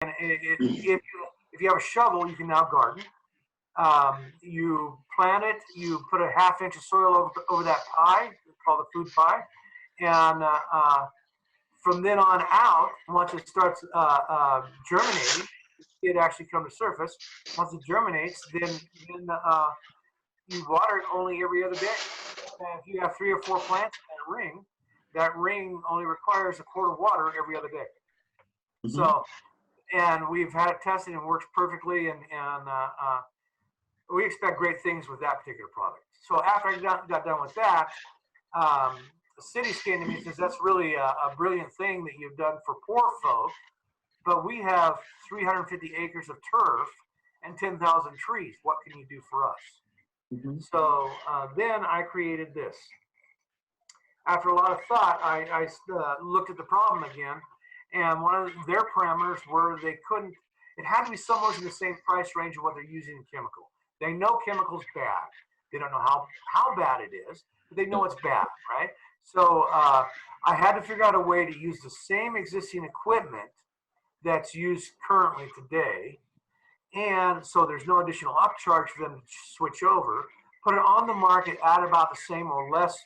If you have a shovel, you can now garden. You plant it. You put a ½ inch of soil over that pie, called the food pie, and from then on out, once it starts germinating, it actually comes to surface. Once it germinates, then you water it only every other day. And if you have 3 or 4 plants in that ring only requires a quart of water every other day. Mm-hmm. So, and we've had it tested and it works perfectly, and we expect great things with that particular product. So after I got done with that, Cities came to me and says, that's really a brilliant thing that you've done for poor folk, but we have 350 acres of turf and 10,000 trees. What can you do for us? Mm-hmm. So then I created this. After a lot of thought, I looked at the problem again, and one of their parameters were it had to be somewhere in the same price range of what they're using in chemical. They know chemical's bad. They don't know how bad it is, but they know it's bad, right? So I had to figure out a way to use the same existing equipment that's used currently today, and so there's no additional upcharge for them to switch over, put it on the market at about the same or less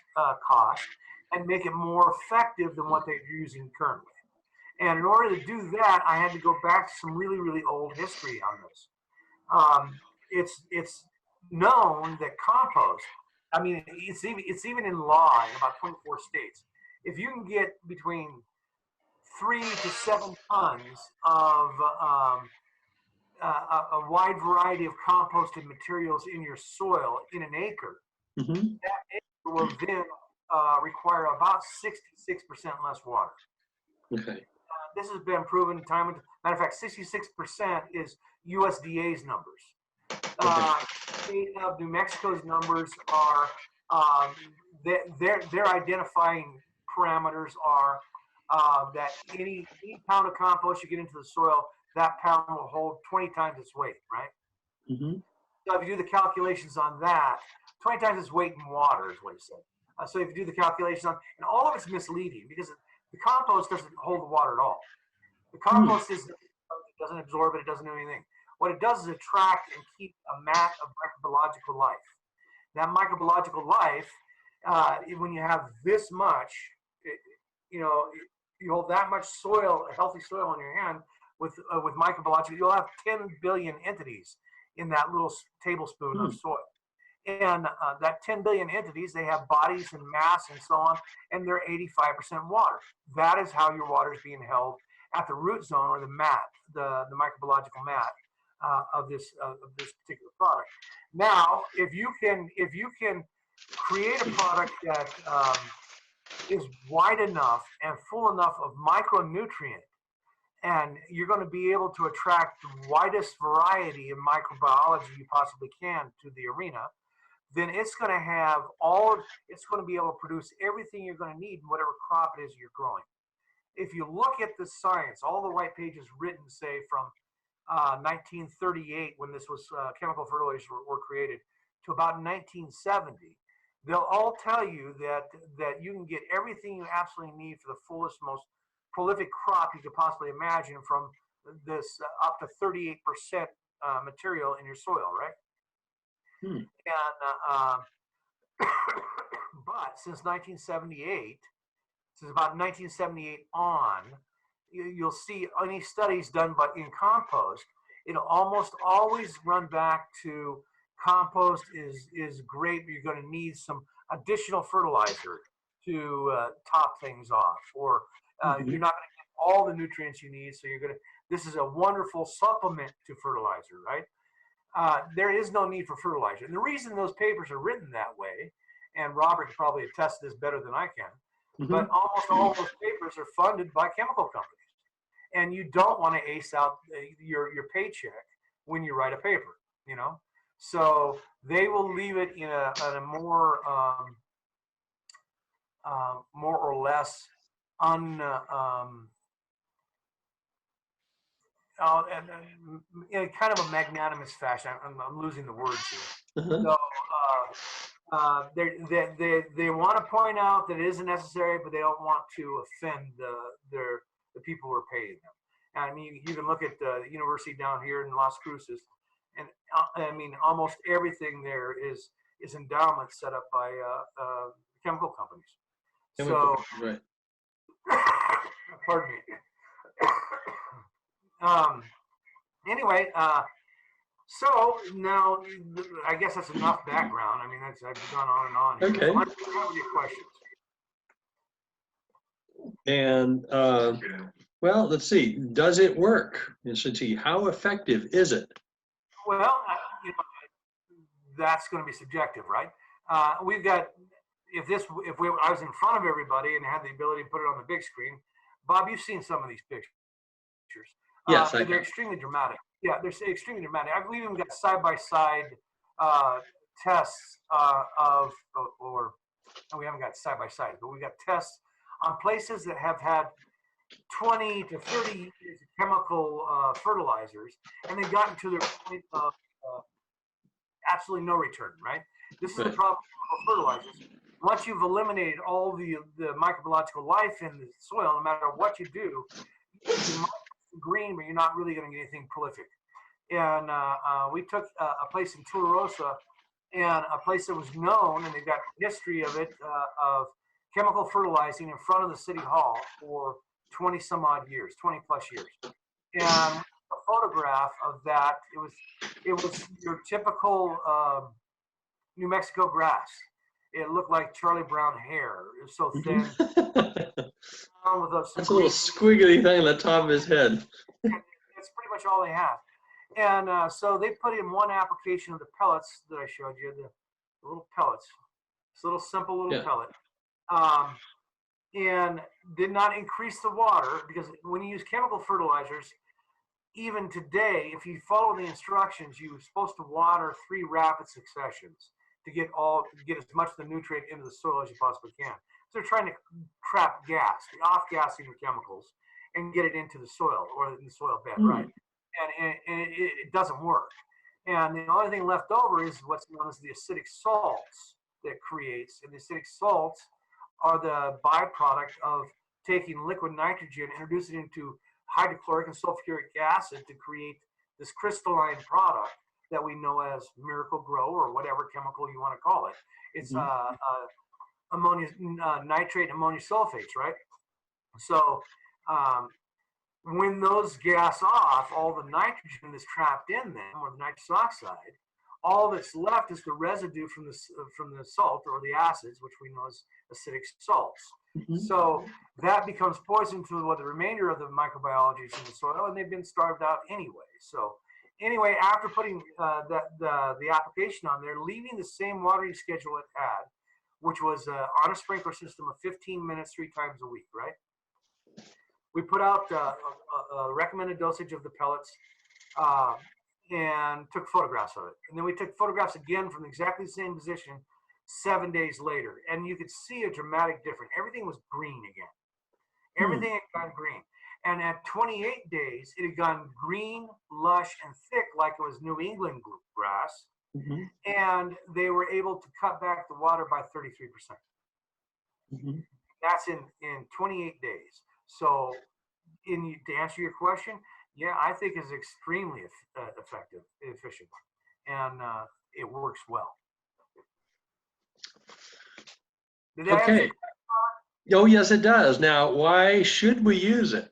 cost, and make it more effective than what they're using currently. And in order to do that, I had to go back to some really, really old history on this. It's known that compost, I mean, it's even in law in about 24 states. If you can get between 3 to 7 tons of a wide variety of composted materials in your soil in an acre, Mm-hmm. that acre will then require about 66% less water. Okay. This has been proven time and matter of fact, 66% is USDA's numbers. State of New Mexico's numbers are their identifying parameters are that any pound of compost you get into the soil, that pound will hold 20 times its weight, right? Mm-hmm. So if you do the calculations on that, 20 times its weight in water is what he said. So if you do the calculations on, and all of it's misleading because the compost doesn't hold the water at all. The compost it doesn't absorb it, it doesn't do anything. What it does is attract and keep a mat of microbiological life. That microbiological life, when you have this much, you hold that much soil, healthy soil in your hand with microbiological, you'll have 10 billion entities in that little tablespoon of soil. And that 10 billion entities, they have bodies and mass and so on, and they're 85% water. That is how your water is being held at the root zone or the mat, the microbiological mat of this particular product. Now, if you can create a product that is wide enough and full enough of micronutrient, and you're going to be able to attract the widest variety of microbiology you possibly can to the arena, then it's going to be able to produce everything you're going to need in whatever crop it is you're growing. If you look at the science, all the white pages written, say, from 1938, when this was chemical fertilizers were created, to about 1970, they'll all tell you that you can get everything you absolutely need for the fullest, most prolific crop you could possibly imagine from this up to 38% material in your soil, right? And but since about 1978 on, you'll see any studies done in compost, it'll almost always run back to compost is great, but you're going to need some additional fertilizer to top things off, or you're not going to get all the nutrients you need, so this is a wonderful supplement to fertilizer, right? There is no need for fertilizer. And the reason those papers are written that way, and Robert can probably attest to this better than I can, but almost all of those papers are funded by chemical companies. And you don't want to ace out your paycheck when you write a paper, So they will leave it in a more or less in kind of a magnanimous fashion. I'm losing the words here. So they want to point out that it isn't necessary, but they don't want to offend the people who are paying them. I mean, you can look at the university down here in Las Cruces, and I mean, almost everything there is endowments set up by chemical companies. Chemical, So, right. pardon me. Anyway, so now I guess that's enough background. I mean, I've gone on and on. Here. Okay. So let's go with your questions. And well, let's see. Does it work? And so, how effective is it? Well, that's going to be subjective, right? We've got if I was in front of everybody and had the ability to put it on the big screen. Bob, you've seen some of these pictures. Yes, they're extremely dramatic. Yeah, they're extremely dramatic. We've even got side-by-side tests or we haven't got side-by-side, but we've got tests on places that have had 20 to 30 years of chemical fertilizers, and they've gotten to their point of absolutely no return, right? This is the problem with fertilizers. Once you've eliminated all the microbiological life in the soil, no matter what you do, you might be green, but you're not really going to get anything prolific. And we took a place in Tularosa, and a place that was known, and they've got history of it, of chemical fertilizing in front of the city hall for 20 some odd years, 20 plus years. And a photograph of that, it was your typical New Mexico grass. It looked like Charlie Brown hair. It was so thin. That's a little squiggly thing on the top of his head. That's pretty much all they have. And so they put in one application of the pellets that I showed you, the little pellets. It's a little simple little pellet. And did not increase the water, because when you use chemical fertilizers, even today, if you follow the instructions, you're supposed to water 3 rapid successions to get as much of the nutrient into the soil as you possibly can. So they're trying to trap gas, the off-gassing of chemicals, and get it into the soil or in the soil bed, right? And it doesn't work. And the only thing left over is what's known as the acidic salts that creates. And the acidic salts are the byproduct of taking liquid nitrogen, introducing it into hydrochloric and sulfuric acid to create this crystalline product that we know as Miracle-Gro, or whatever chemical you want to call it. It's ammonia nitrate, ammonia sulfates, right? So when those gas off, all the nitrogen that's trapped in them, or the nitrous oxide, all that's left is the residue from the salt or the acids, which we know as acidic salts. So that becomes poison to what the remainder of the microbiology is in the soil, and they've been starved out anyway. So anyway, after putting the application on there, leaving the same watering schedule it had, which was on a sprinkler system of 15 minutes 3 times a week, right? We put out a recommended dosage of the pellets and took photographs of it. And then we took photographs again from exactly the same position 7 days later. And you could see a dramatic difference. Everything was green again. Everything had gone green. And at 28 days, it had gone green, lush, and thick like it was New England grass. And they were able to cut back the water by 33%. That's in 28 days. So to answer your question, yeah, I think it's extremely effective, efficient, and it works well. Did that answer? Oh, yes, it does. Now, why should we use it?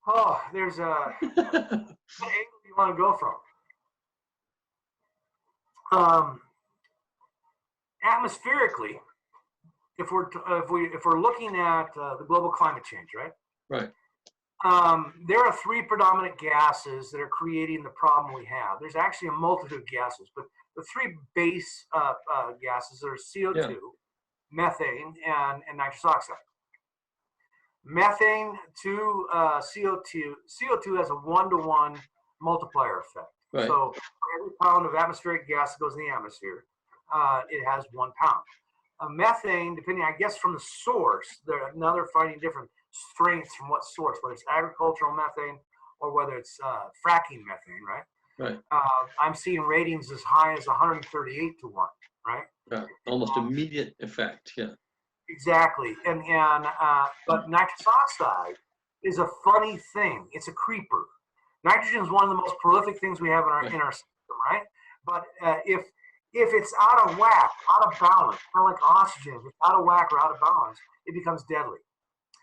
Oh, there's what angle you want to go from. Atmospherically, if we're looking at the global climate change, right? Right. There are 3 predominant gases that are creating the problem we have. There's actually a multitude of gases, but the 3 base gases are CO2, methane, and nitrous oxide. Methane to CO2 has a 1-to-1 multiplier effect. Right. So for every pound of atmospheric gas that goes in the atmosphere, it has 1 pound. Methane, depending, I guess, from the source, now they're finding different strengths from what source, whether it's agricultural methane or whether it's fracking methane, right? Right. I'm seeing ratings as high as 138 to 1, right? Almost immediate effect, yeah. Exactly, and but nitrous oxide is a funny thing. It's a creeper. Nitrogen is one of the most prolific things we have in our system, right? But if it's out of whack, out of balance, kind of like oxygen, if it's out of whack or out of balance, it becomes deadly.